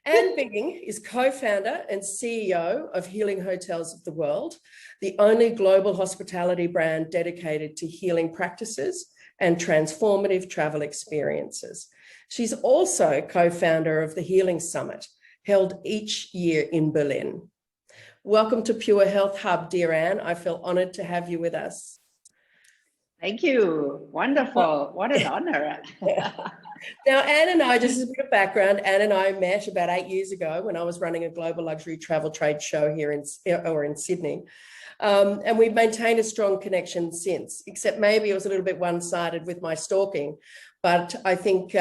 Anne Bing is co-founder and CEO of Healing Hotels of the World, the only global hospitality brand dedicated to healing practices and transformative travel experiences. She's also co-founder of the Healing Summit, held each year in Berlin. Welcome to Pure Health Hub, dear Anne. I feel honored to have you with us. Thank you. Wonderful. What an honor. Now, Anne and I, just as a bit of background, Anne and I met about 8 years ago when I was running a global luxury travel trade show here in Sydney. And we've maintained a strong connection since, except maybe it was a little bit one-sided with my stalking. But I think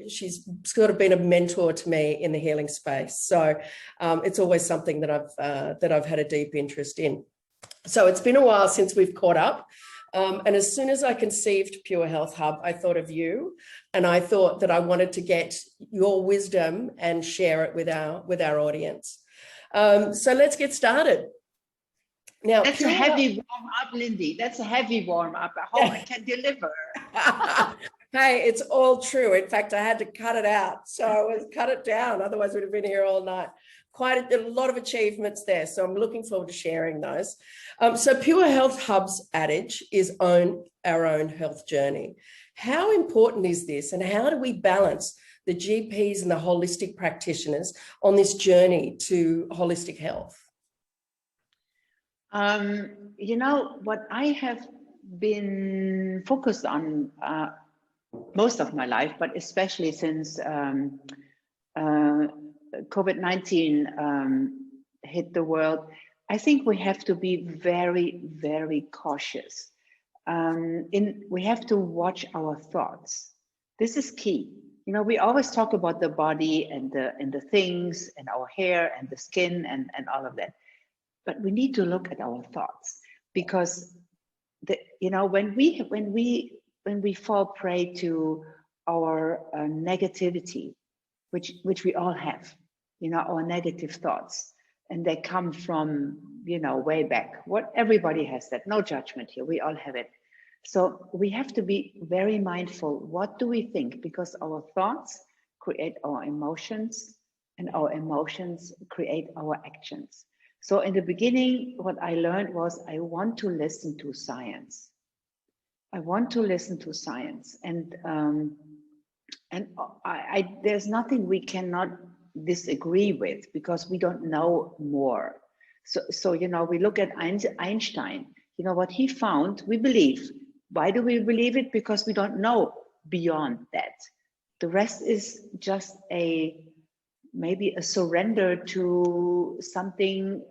she's sort of been a mentor to me in the healing space. So it's always something that I've had a deep interest in. So it's been a while since we've caught up. And as soon as I conceived Pure Health Hub, I thought of you, and I thought that I wanted to get your wisdom and share it with our audience. So let's get started. Now, that's a heavy warm up, Lindy. That's a heavy warm up. I hope I can deliver. Hey, it's all true. In fact, I had to cut it out. So I was cut it down. Otherwise, we'd have been here all night. Quite a lot of achievements there. So I'm looking forward to sharing those. So Pure Health Hub's adage is own our own health journey. How important is this, and how do we balance the GPs and the holistic practitioners on this journey to holistic health? You know, what I have been focused on most of my life, but especially since COVID-19 hit the world, I think we have to be very, very cautious. We have to watch our thoughts. This is key. You know, we always talk about the body and the things and our hair and the skin and all of that. But we need to look at our thoughts, because you know, when we fall prey to our negativity, which we all have, you know, our negative thoughts, and they come from, you know, way back. Everybody has that. No judgment here. We all have it. So we have to be very mindful. What do we think? Because our thoughts create our emotions, and our emotions create our actions. So in the beginning, what I learned was I want to listen to science. I want to listen to science, and there's nothing we cannot disagree with, because we don't know more. So you know, we look at Einstein. You know what he found, we believe. Why do we believe it? Because we don't know beyond that. The rest is just maybe a surrender to something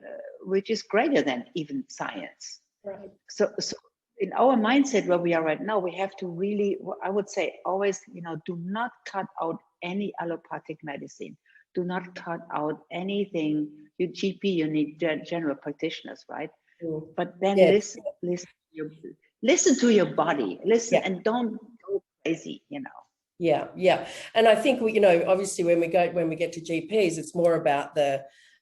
which is greater than even science. Right. So in our mindset where we are right now, we have to really, I would say, always, you know, do not cut out any allopathic medicine. Do not cut out anything. You GP, you need general practitioners, right? Mm. But then Yes. listen to your body. Listen, and don't go crazy, you know. Yeah, yeah. And I think you know, obviously when we get to GPs, it's more about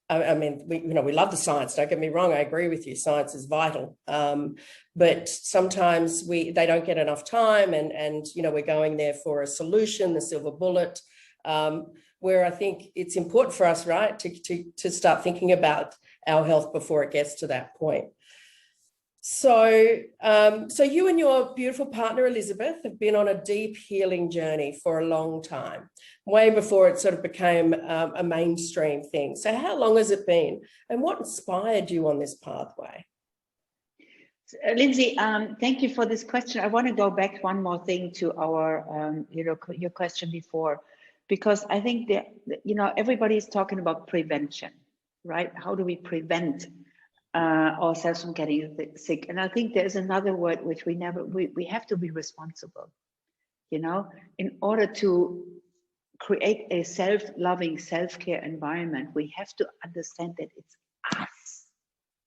I mean, we love the science, don't get me wrong, I agree with you, science is vital. But sometimes they don't get enough time, and you know, we're going there for a solution, the silver bullet, where I think it's important for us, right, to start thinking about our health before it gets to that point. So you and your beautiful partner, Elizabeth, have been on a deep healing journey for a long time, way before it sort of became a mainstream thing. So how long has it been, and what inspired you on this pathway? Lindsay, thank you for this question. I want to go back one more thing to our, you know, your question before, because I think that, you know, everybody is talking about prevention, right? How do we prevent ourselves from getting sick? And I think there's another word which we have to be responsible, you know, in order to create a self-loving, self-care environment. We have to understand that it's us.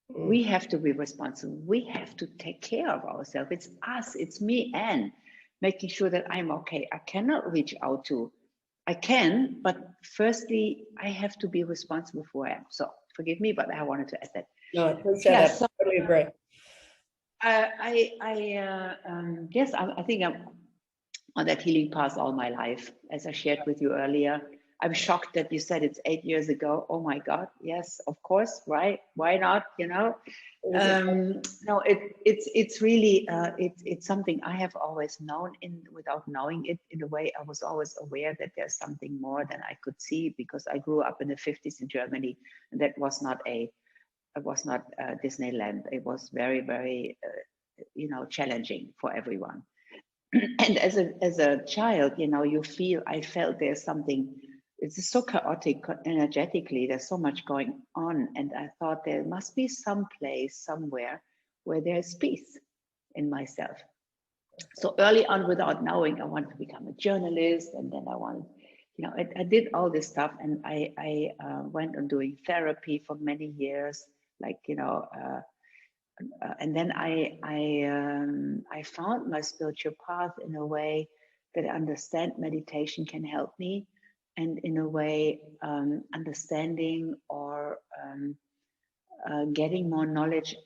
We have to be responsible. We have to take care of ourselves. It's us, it's me, and making sure that I'm okay. I cannot reach out to, I can, but firstly, I have to be responsible for who I am. So forgive me, but I wanted to add that. No, I appreciate that. So, totally agree. Yes, I think I'm on that healing path all my life, as I shared with you earlier. I'm shocked that you said it's 8 years ago. Oh my God, yes, of course, right? Why not? No, it's really it's something I have always known without knowing it. In a way, I was always aware that there's something more than I could see, because I grew up in the 50s in Germany, and that was not Disneyland. It was very, very challenging for everyone. And as a child, I felt there's something. It's so chaotic energetically. There's so much going on, and I thought there must be some place somewhere where there's peace in myself. So early on, without knowing, I wanted to become a journalist, and then I did all this stuff, and I went on doing therapy for many years, and then I found my spiritual path in a way that I understand meditation can help me, and in a way understanding or getting more knowledge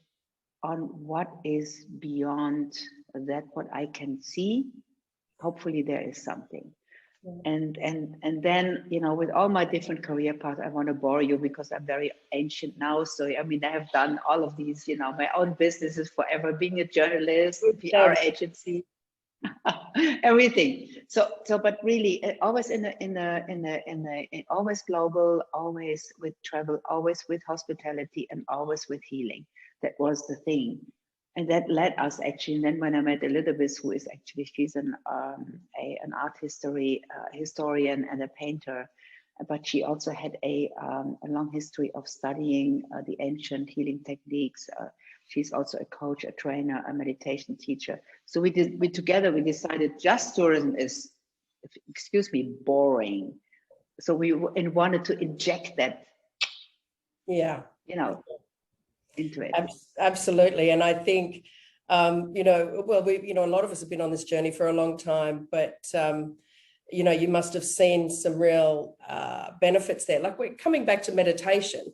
on what is beyond that, what I can see. Hopefully there is something. And then, with all my different career paths, I want to bore you because I'm very ancient now. So, I mean, I have done all of these, my own businesses forever, being a journalist, PR agency, everything. So, but really, always always global, always with travel, always with hospitality, and always with healing. That was the thing. And that led us actually. And then when I met Elizabeth, who is actually, she's an art historian and a painter, but she also had a long history of studying the ancient healing techniques. She's also a coach, a trainer, a meditation teacher. So we together decided just tourism is, excuse me, boring. So we wanted to inject that. Yeah. Into it. Absolutely. And I think, well, a lot of us have been on this journey for a long time, but, you must have seen some real benefits there. Like, we're coming back to meditation.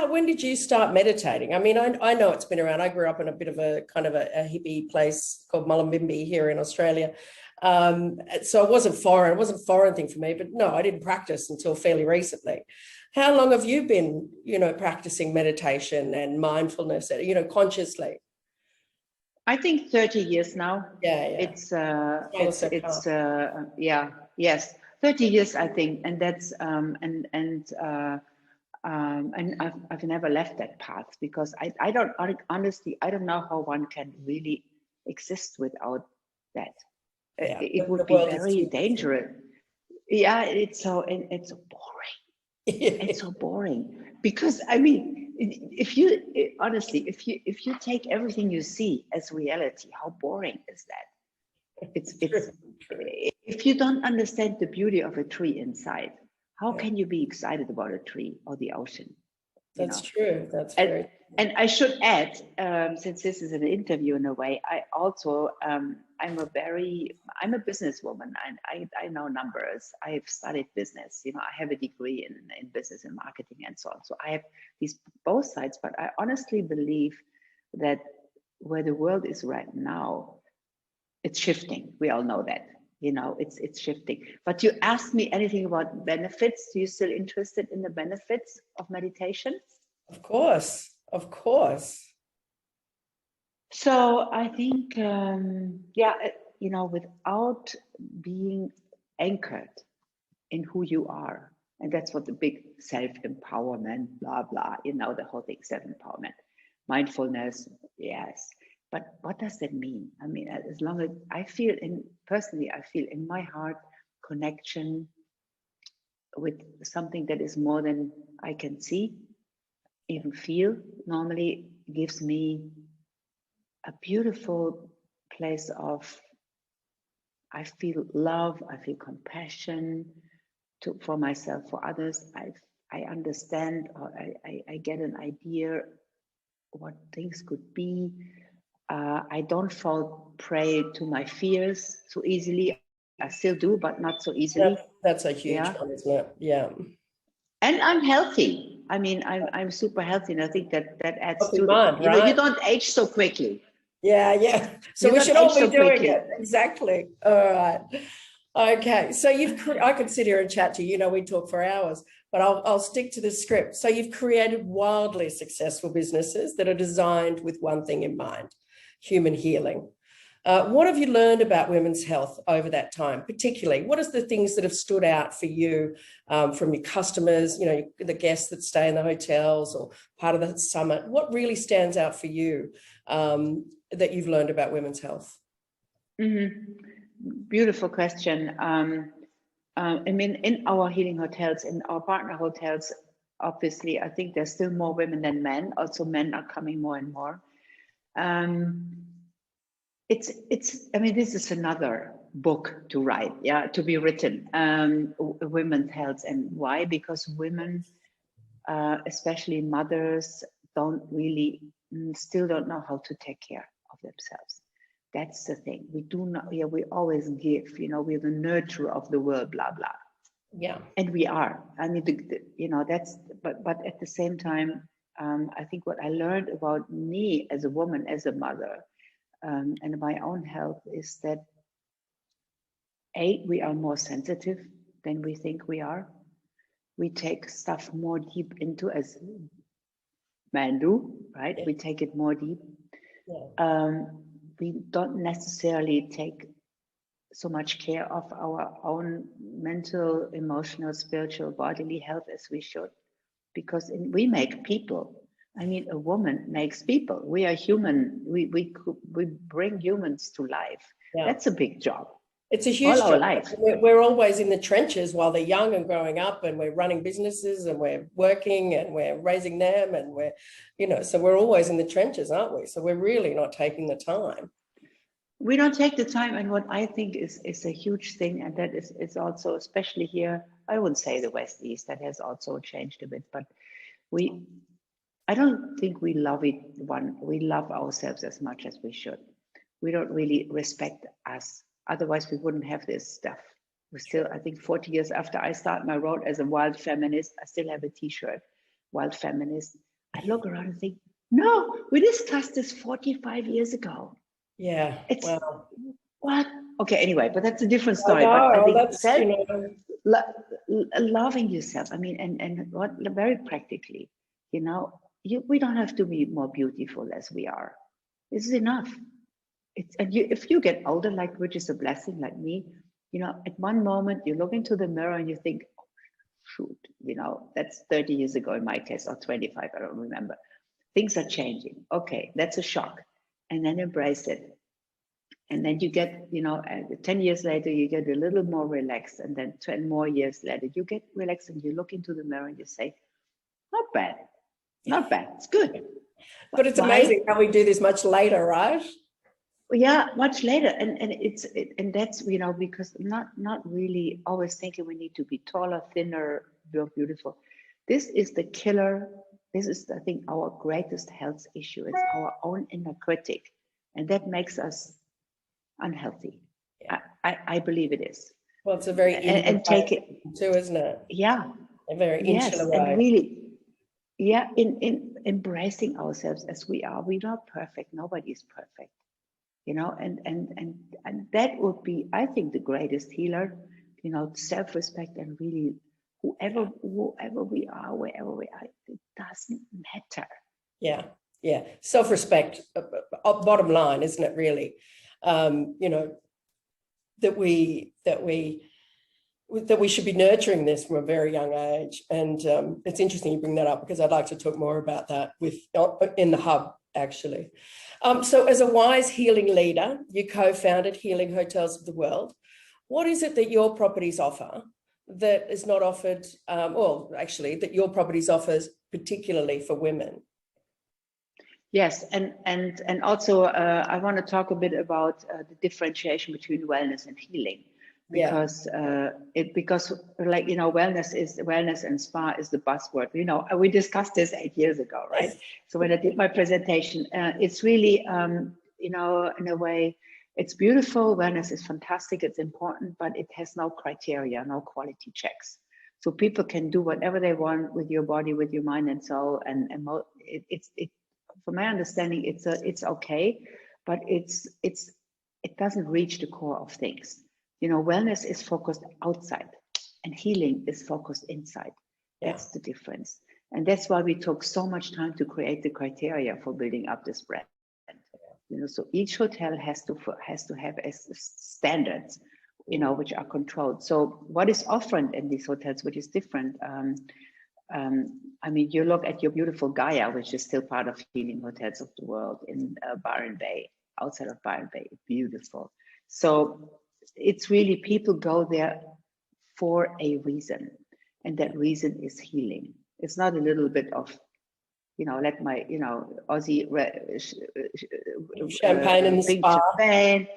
When did you start meditating? I mean, I know it's been around. I grew up in a bit of a kind of a hippie place called Mullumbimby here in Australia. So it wasn't foreign. It wasn't a foreign thing for me, but no, I didn't practice until fairly recently. How long have you been, practicing meditation and mindfulness, consciously? I think 30 years now. Yeah. Yes, 30 years, I think. And that's, and I've never left that path, because I don't, honestly, I don't know how one can really exist without that. Yeah, it would be very dangerous. Yeah, it's so boring. It's so boring, because I mean, if you take everything you see as reality, how boring is that? It's if you don't understand the beauty of a tree inside, how can you be excited about a tree or the ocean? That's true. That's very. And I should add, since this is an interview in a way, I also, I'm a businesswoman, and I know numbers. I've studied business, I have a degree in business and marketing and so on. So I have these both sides, but I honestly believe that where the world is right now, it's shifting. We all know that, it's shifting. But you asked me anything about benefits. Are you still interested in the benefits of meditation? Of course. Of course. So I think, without being anchored in who you are, and that's what the big self-empowerment, blah, blah, the whole thing, self-empowerment, mindfulness, yes. But what does that mean? I mean, as long as I feel in my heart connection with something that is more than I can see, even feel, normally gives me a beautiful place of, I feel love, I feel compassion for myself, for others. I understand, or I get an idea what things could be. I don't fall prey to my fears so easily. I still do, but not so easily. That's a huge one, isn't it? Yeah. And I'm healthy. I mean, I'm super healthy, and I think that adds to it. Right? You don't age so quickly. Yeah. So we should all be doing it. Exactly. All right. Okay, so I could sit here and chat to you. You know, we talk for hours, but I'll stick to the script. So you've created wildly successful businesses that are designed with one thing in mind: human healing. What have you learned about women's health over that time? Particularly, what are the things that have stood out for you from your customers, you know, the guests that stay in the hotels or part of the summit? What really stands out for you that you've learned about women's health? Beautiful question. I mean, in our healing hotels, in our partner hotels, obviously, I think there's still more women than men. Also, men are coming more and more. I mean, this is another book to write, yeah, to be written, women's health. And why? Because women, especially mothers, still don't know how to take care of themselves. That's the thing. We do not, yeah, we always give, you know, we're the nurturer of the world, blah, blah. Yeah. And we are. I mean, you know, but at the same time, I think what I learned about me as a woman, as a mother, and my own health is that we are more sensitive than we think we are. We take stuff more deep into, as men do, right? We take it more deep. We don't necessarily take so much care of our own mental, emotional, spiritual, bodily health as we should, because we make people. I mean, a woman makes people. We are human. We bring humans to life. Yeah. That's a big job. It's a huge job. Life. We're always in the trenches while they're young and growing up, and we're running businesses and we're working and we're raising them, and we're, you know, so we're always in the trenches, aren't we? So we're really not taking the time. We don't take the time. And what I think is a huge thing, and that is also, especially here, I wouldn't say the West East, that has also changed a bit, but I don't think we love ourselves as much as we should. We don't really respect us. Otherwise, we wouldn't have this stuff. We still, I think 40 years after I started my road as a wild feminist, I still have a t-shirt, wild feminist. I look around and think, no, we discussed this 45 years ago. Yeah. It's what? Okay, anyway, but that's a different story. I know, but I think loving yourself. I mean, and what very practically, you know, we don't have to be more beautiful as we are. This is enough. If you get older, which is a blessing, like me, you know, at one moment you look into the mirror and you think, oh, shoot, you know, that's 30 years ago in my case, or 25, I don't remember. Things are changing. Okay, that's a shock. And then embrace it. And then you get, you know, 10 years later, you get a little more relaxed. And then 10 more years later, you get relaxed and you look into the mirror and you say, not bad, not bad, it's good. But it's amazing how we do this much later, right? Yeah, much later. And that's, you know, because not really always thinking we need to be taller, thinner, more beautiful. This is the killer. This is, I think, our greatest health issue. It's our own inner critic. And that makes us unhealthy. Yeah. I believe it is. Well, it's a very and take it too, isn't it? Yeah. A very insular way. And really, yeah, in embracing ourselves as we are. We're not perfect. Nobody's perfect. You know, and that would be, I think, the greatest healer, you know, self-respect, and really whoever we are, wherever we are, it doesn't matter. Yeah. Self-respect, bottom line, isn't it, really? You know, that we should be nurturing this from a very young age. And it's interesting you bring that up, because I'd like to talk more about that in the hub, actually. So as a wise healing leader, you co-founded Healing Hotels of the World. What is it that your properties offer that is not offered, or actually that your properties offers particularly for women? Yes, and also I want to talk a bit about the differentiation between wellness and healing, because because like, you know, wellness and spa is the buzzword. You know, we discussed this 8 years ago, right? Yes. So when I did my presentation, it's really you know, in a way, it's beautiful. Wellness is fantastic. It's important, but it has no criteria, no quality checks. So people can do whatever they want with your body, with your mind and soul, and from my understanding, it's okay, but it doesn't reach the core of things. You know, wellness is focused outside and healing is focused inside. That's the difference. And that's why we took so much time to create the criteria for building up this brand. You know, so each hotel has to have standards, you know, which are controlled. So what is offered in these hotels, which is different? I mean, you look at your beautiful Gaia, which is still part of Healing Hotels of the World in Byron Bay, outside of Byron Bay, beautiful. So it's really, people go there for a reason, and that reason is healing. It's not a little bit of, you know, let my, you know, Aussie champagne and spa. Champagne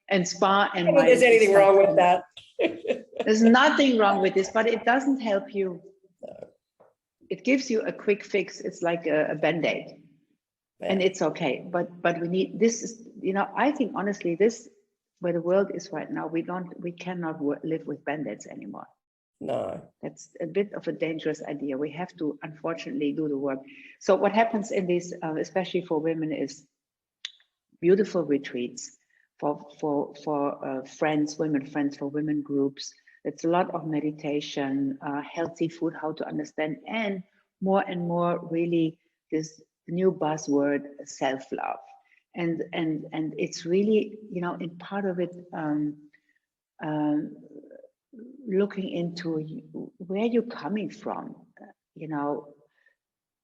and spa. And I don't think there's anything wrong with that. There's nothing wrong with this, but it doesn't help you. It gives you a quick fix. It's like a Band-Aid, and it's okay. But we need, this is, you know, I think honestly, this, where the world is right now, we cannot live with Band-Aids anymore. No, that's a bit of a dangerous idea. We have to, unfortunately, do the work. So what happens in these, especially for women, is beautiful retreats for friends, women friends, for women groups. It's a lot of meditation, healthy food, how to understand, and more really this new buzzword, self-love. And it's really, you know, in part of it, looking into where you're coming from, you know,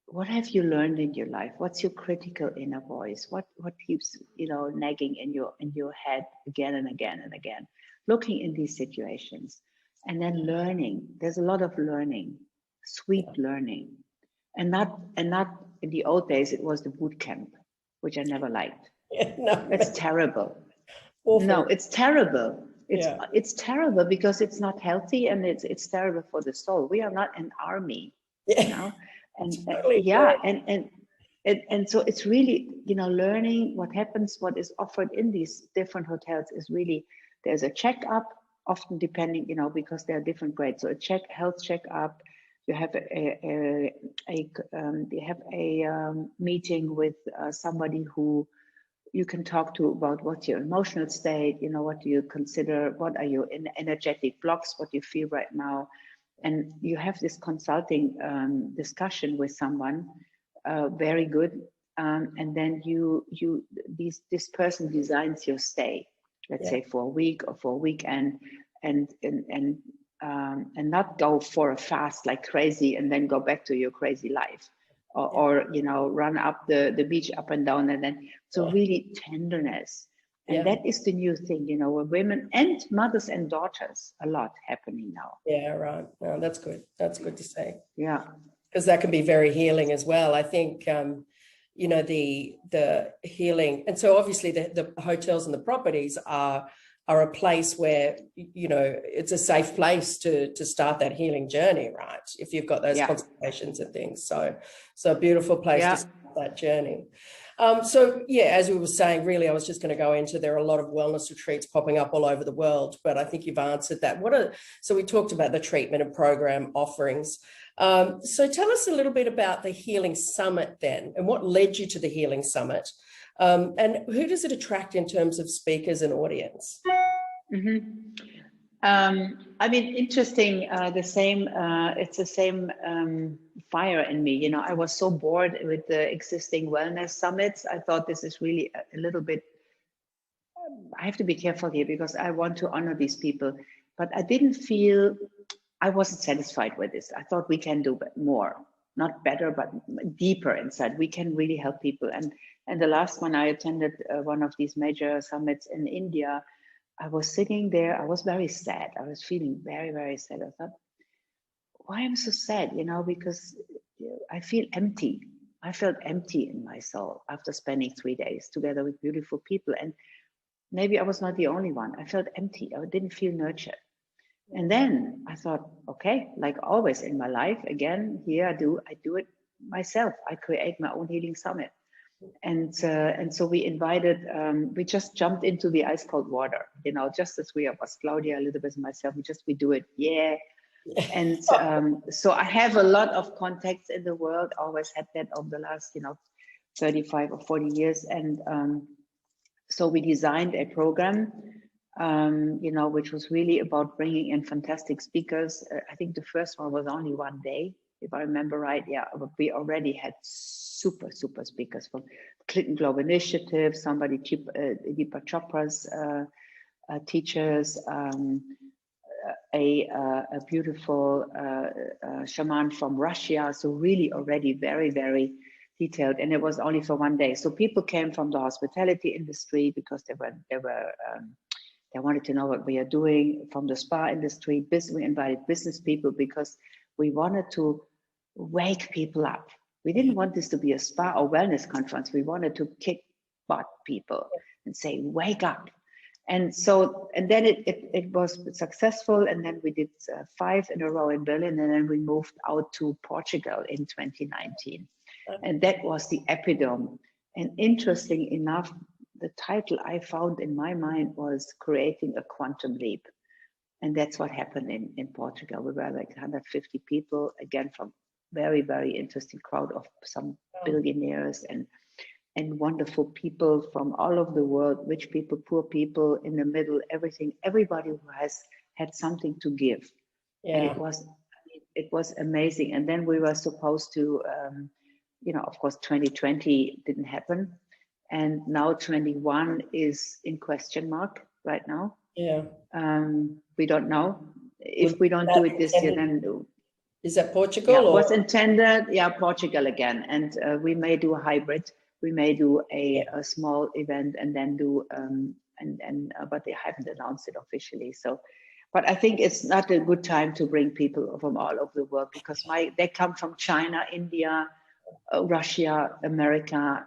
what have you learned in your life? What's your critical inner voice? What keeps, you know, nagging in your head again and again and again? Looking in these situations, and then learning. There's a lot of learning, sweet learning, and not in the old days. It was the boot camp, which I never liked. No, it's terrible. Awful. No, it's terrible. It's terrible because it's not healthy, and it's terrible for the soul. We are not an army, you know, and and so it's really, you know, learning what happens. What is offered in these different hotels is really, there's a checkup, often depending, you know, because there are different grades. So a health checkup. You have a meeting with somebody who you can talk to about what's your emotional state, you know, what do you consider, what are your energetic blocks, what you feel right now. And you have this consulting discussion with someone, very good. And then this person designs your stay, let's say for a week or for a weekend, and not go for a fast like crazy and then go back to your crazy life. Or you know, run up the beach up and down, and then really tenderness. And that is the new thing, you know, where women and mothers and daughters, a lot happening now. Yeah, right. No, that's good. That's good to say. Yeah, because that can be very healing as well. I think you know, the healing, and so obviously the hotels and the properties are a place where, you know, it's a safe place to start that healing journey, right? If you've got those consultations and things. So a beautiful place to start that journey. So yeah, as we were saying, really, I was just going to go into, there are a lot of wellness retreats popping up all over the world, but I think you've answered that. So we talked about the treatment and program offerings. So tell us a little bit about the Healing Summit then, and what led you to the Healing Summit? And who does it attract in terms of speakers and audience? I mean, interesting, it's the same fire in me. You know, I was so bored with the existing wellness summits. I thought this is really a little bit, I have to be careful here because I want to honor these people, but I wasn't satisfied with this. I thought we can do more, not better, but deeper inside. We can really help people. And the last one I attended, one of these major summits in India, I was sitting there, I was very sad. I was feeling very, very sad. I thought, why am I so sad? You know, because I feel empty. I felt empty in my soul after spending 3 days together with beautiful people. And maybe I was not the only one. I felt empty. I didn't feel nurtured. And then I thought, okay, like always in my life, again, here I do it myself. I create my own Healing Summit. And so we invited, we just jumped into the ice cold water, you know, just the three of us, Claudia, Elizabeth, and myself, we do it. Yeah. And so I have a lot of contacts in the world, always had that over the last, you know, 35 or 40 years. And so we designed a program you know, which was really about bringing in fantastic speakers. I think the first one was only one day, if I remember right. Yeah, but we already had super speakers from Clinton Global Initiative, somebody, Deepak Chopra's teachers, a beautiful shaman from Russia. So really already very detailed, and it was only for one day. So people came from the hospitality industry because they wanted to know what we are doing, from the spa industry. We invited business people because we wanted to wake people up. We didn't want this to be a spa or wellness conference. We wanted to kick butt people and say, wake up. And so, and then it was successful. And then we did 5 in a row in Berlin. And then we moved out to Portugal in 2019. And that was the Epidome. And interesting enough, the title I found in my mind was Creating a Quantum Leap. And that's what happened in Portugal. We were like 150 people, again, from very interesting crowd of some billionaires and wonderful people from all over the world, rich people, poor people, in the middle, everything, everybody who has had something to give. Yeah. And it was amazing. And then we were supposed to, you know, of course, 2020 didn't happen. And now 21 is in question mark right now. Yeah. We don't know. If we don't do it this year, then is that Portugal? Yeah, was intended, yeah, Portugal again. And we may do a hybrid. We may do a small event and then do, but they haven't announced it officially. So, but I think it's not a good time to bring people from all over the world because they come from China, India, Russia, America.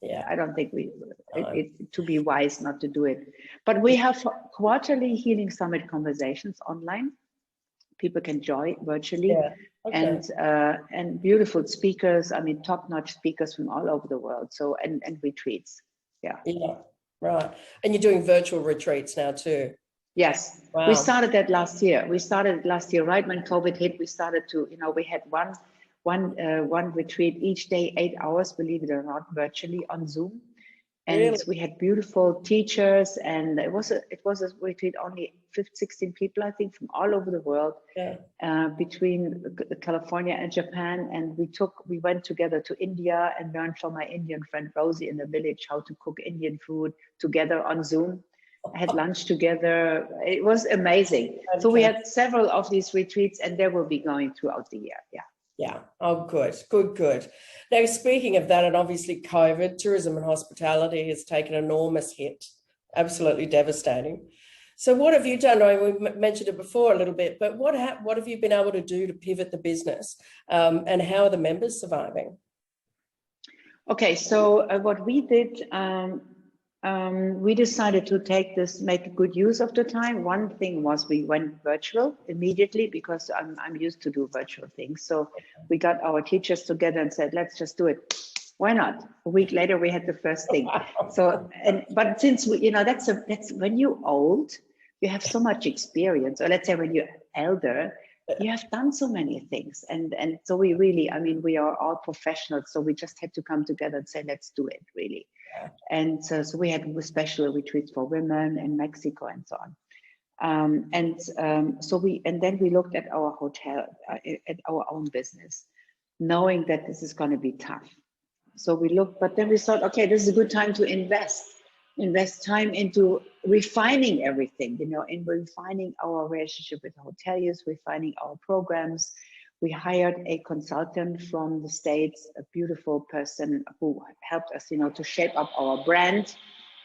Yeah, I don't think to be wise not to do it. But we have quarterly Healing Summit conversations online. People can join virtually. Yeah. Okay. And beautiful speakers, I mean, top-notch speakers from all over the world. So, and retreats. Yeah. Yeah, right. And you're doing virtual retreats now too. Yes. Wow. We started that last year. Right when COVID hit, we started to, you know, we had one retreat each day, 8 hours, believe it or not, virtually on Zoom. And really? We had beautiful teachers, and it was a retreat, only 16 people, I think, from all over the world, between California and Japan. And we went together to India and learned from my Indian friend Rosie in the village how to cook Indian food together on Zoom. I had lunch together. It was amazing. Okay. So we had several of these retreats, and they will be going throughout the year. Yeah. Yeah. Oh, good. Now, speaking of that, and obviously COVID, tourism and hospitality has taken an enormous hit, absolutely devastating. So what have you done? I mean, we mentioned it before a little bit, but what have you been able to do to pivot the business, and how are the members surviving? Okay, so what we did, we decided to make good use of the time. One thing was we went virtual immediately because I'm used to do virtual things. So we got our teachers together and said, let's just do it. Why not? A week later, we had the first thing. So, but since we, you know, that's when you're old, you have so much experience, or let's say when you're elder, you have done so many things. And so we really, I mean, we are all professionals. So we just had to come together and say, let's do it really. And so we had special retreats for women in Mexico and so on. And then we looked at our hotel, at our own business, knowing that this is going to be tough. So we looked, but then we thought, okay, this is a good time to invest time into refining everything, you know, in refining our relationship with hoteliers, refining our programs. We hired a consultant from the States, a beautiful person who helped us, you know, to shape up our brand.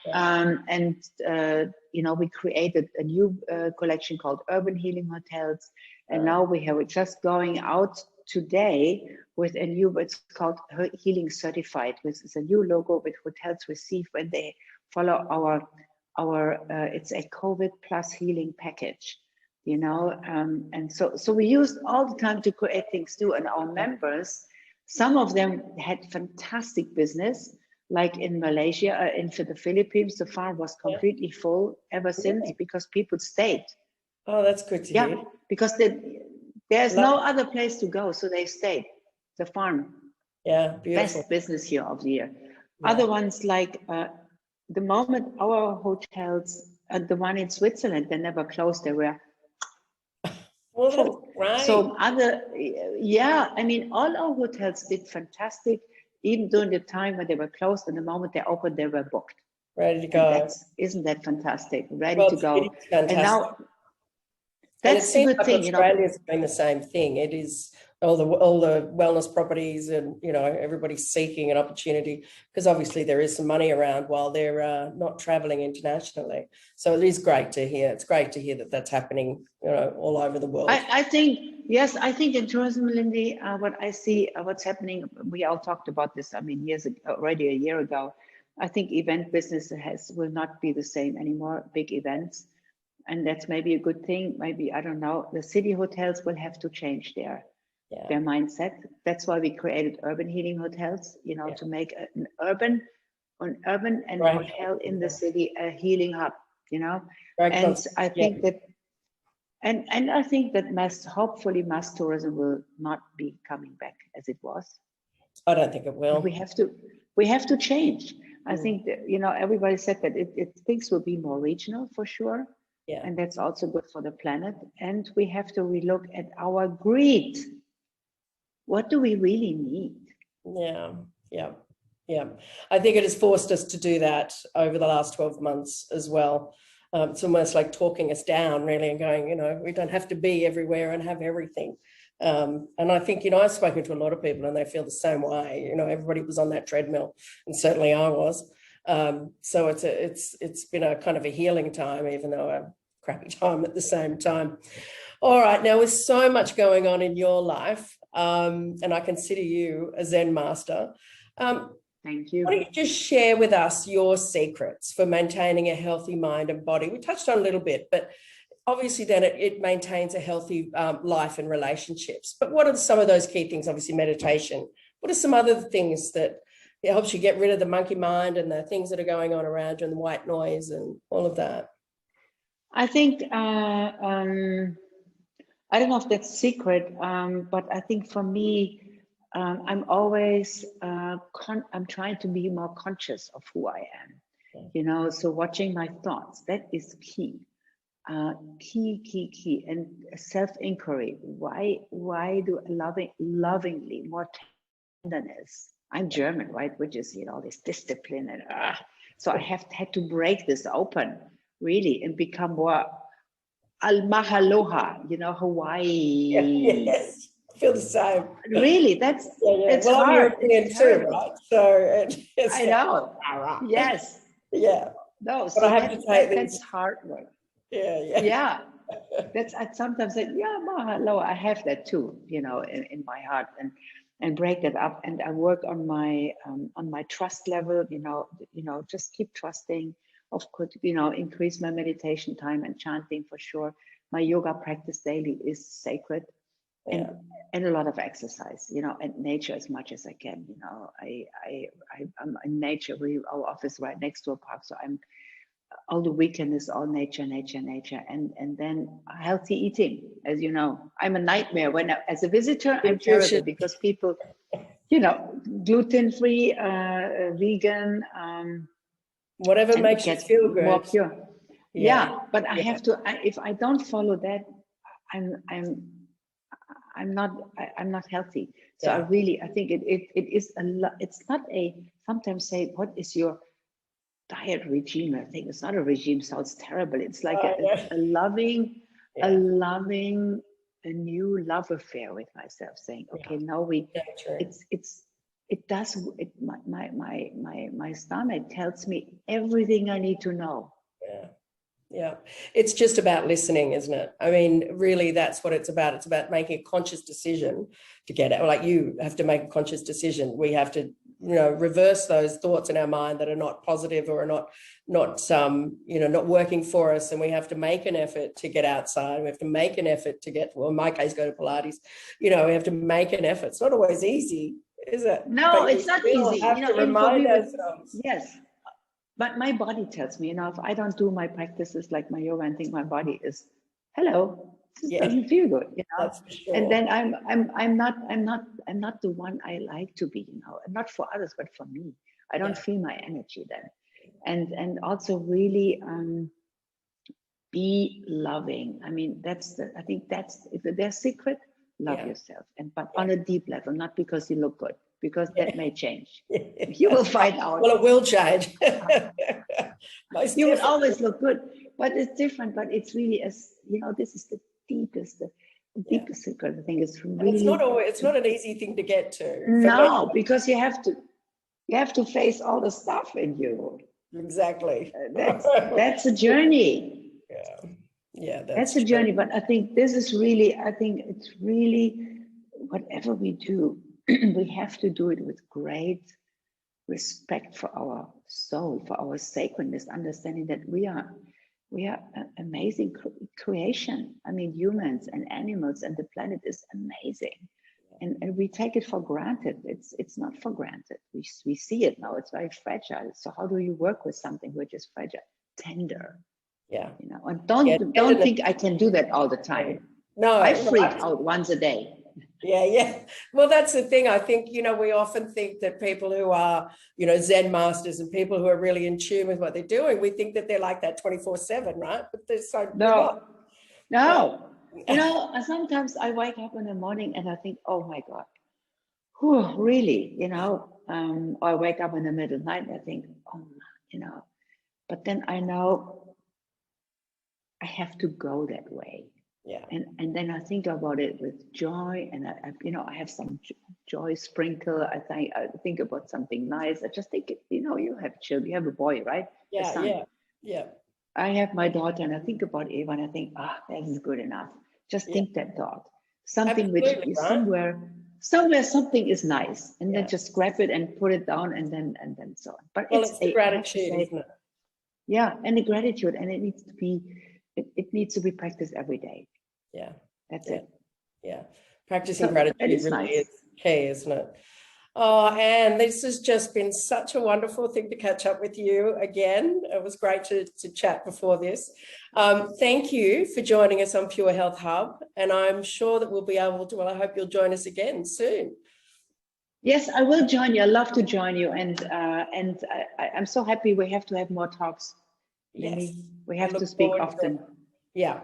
You know, we created a new collection called Urban Healing Hotels. And now we're just going out today with a new, it's called Healing Certified, which is a new logo which hotels receive when they follow our it's a COVID plus healing package, you know. And so we used all the time to create things too. And our members, some of them had fantastic business, like in Malaysia, in the Philippines, the farm was completely full ever since because people stayed. Oh, that's good to hear. Because there's no other place to go, so they stayed. The farm. Yeah, beautiful. Best business year of the year. Yeah. Other ones like the moment our hotels the one in Switzerland, they never closed. They were Well, that's full. great. So yeah, I mean, all our hotels did fantastic, even during the time when they were closed. And the moment they opened, they were booked. Ready to And go. isn't that fantastic? Ready Well, to go. it's fantastic. And now And it that's the seems good like thing, you know. Australia's doing the same thing. It is all the wellness properties, and everybody's seeking an opportunity because obviously there is some money around while they're not traveling internationally. So it is great to hear. It's great to hear that that's happening, all over the world. I think, yes, I think in tourism, Lindy, what I see, what's happening, we all talked about this, I mean, already a year ago. I think event business will not be the same anymore, big events. And that's maybe a good thing. Maybe, I don't know, the city hotels will have to change their mindset. That's why we created urban healing hotels, to make an urban and Right. hotel in the city a healing hub, Right. And I think that, and I think that hopefully mass tourism will not be coming back as it was. I don't think it will. We have to change. I think that, everybody said that things will be more regional for sure. Yeah. And that's also good for the planet. And we have to relook at our greed. What do we really need? Yeah. I think it has forced us to do that over the last 12 months as well. It's almost like talking us down, really, and going, we don't have to be everywhere and have everything. And I think, I've spoken to a lot of people and they feel the same way. Everybody was on that treadmill, and certainly I was. So it's been a kind of a healing time, even though a crappy time at the same time. All right, now with so much going on in your life, and I consider you a Zen master. Thank you. Why don't you just share with us your secrets for maintaining a healthy mind and body? We touched on a little bit, but obviously then it maintains a healthy life and relationships. But what are some of those key things? Obviously meditation. What are some other things that it helps you get rid of the monkey mind and the things that are going on around you and the white noise and all of that? I think, I don't know if that's secret, but I think for me, I'm always, I'm trying to be more conscious of who I am, so watching my thoughts, that is key. Key, and self-inquiry. Why do lovingly, more tenderness? I'm German, right? Which is, this discipline and so I have had to break this open, really, and become more al-mahaloha, Hawaii. Yes, I feel the same. Really, it's well, hard. I'm European too, right? So I know. Yes. Yeah. No, but so I have to take that's hard work. Yeah. That's, I sometimes say, mahalo. I have that too, in my heart, and break that up. And I work on my trust level, just keep trusting. Of course, increase my meditation time and chanting for sure. My yoga practice daily is sacred, and a lot of exercise, and nature as much as I can. I'm in nature. Our office right next to a park, so I'm all the weekend is all nature, and then healthy eating. As you know, I'm a nightmare as a visitor. I'm terrible because people, gluten-free, vegan. Whatever makes you feel good. More pure. Yeah, but I have to. If I don't follow that, I'm not healthy. So I think it is a lot. It's not a. Sometimes say, what is your diet regime? I think it's not a regime. Sounds terrible. It's like a loving, a new love affair with myself. Saying, okay, now my stomach tells me everything I need to know. Yeah. It's just about listening, isn't it? I mean, really, that's what it's about. It's about making a conscious decision to get it. Like, you have to make a conscious decision. We have to, reverse those thoughts in our mind that are not positive or are not working for us. And we have to make an effort to get outside. We have to make an effort to get, well, in my case, go to Pilates. We have to make an effort. It's not always easy, is it? No, it's not easy. Have to remind ourselves. Yes. But my body tells me, if I don't do my practices like my yoga, and think my body is, hello, this doesn't feel good, That's for sure. And then I'm not the one I like to be, and not for others, but for me. I don't feel my energy then. And also really be loving. I mean, I think that's their secret. Love Yeah. yourself, but Yeah. on a deep level, not because you look good, because Yeah. that may change. You will find out. Well, it will change. Most You will definitely. always look good, but it's different. But it's really, as you know, this is the deepest secret. I think it's And it's really not an easy thing to get to. no, because you have to face all the stuff in you. Exactly. That's a journey. Yeah. Yeah, That's a journey. But I think it's really whatever we do, we have to do it with great respect for our soul, for our sacredness, understanding that we are an amazing creation. I mean, humans and animals and the planet is amazing. And we take it for granted. It's not for granted. We see it now. It's very fragile. So how do you work with something which is fragile? Tender. Yeah. You know, and don't think I can do that all the time. No, I freak out once a day. Yeah. Well, that's the thing. I think, we often think that people who are, Zen masters and people who are really in tune with what they're doing, we think that they're like that 24/7, right? But they're so no. Sometimes I wake up in the morning and I think, oh my God, really, or I wake up in the middle of the night and I think, but then I know I have to go that way. Yeah. And then I think about it with joy, and I have some joy sprinkle. I think about something nice. I just think, you have children, you have a boy, right? Yeah. I have my daughter, and I think about Eva, and I think, that is good enough. Just think that thought. Something Absolutely, which is right? somewhere something is nice, and then Yeah. just grab it and put it down, and then so on. But it's the gratitude, isn't it? Yeah, and the gratitude, and it needs to be. It needs to be practiced every day. Yeah. That's it. Yeah. Practicing gratitude really is key, isn't it? Oh, Anne, this has just been such a wonderful thing to catch up with you again. It was great to chat before this. Thank you for joining us on Pure Health Hub. And I'm sure that we'll be able to, I hope you'll join us again soon. Yes, I will join you. I love to join you. And I'm so happy we have to have more talks. Yes. We have to speak often. Yeah.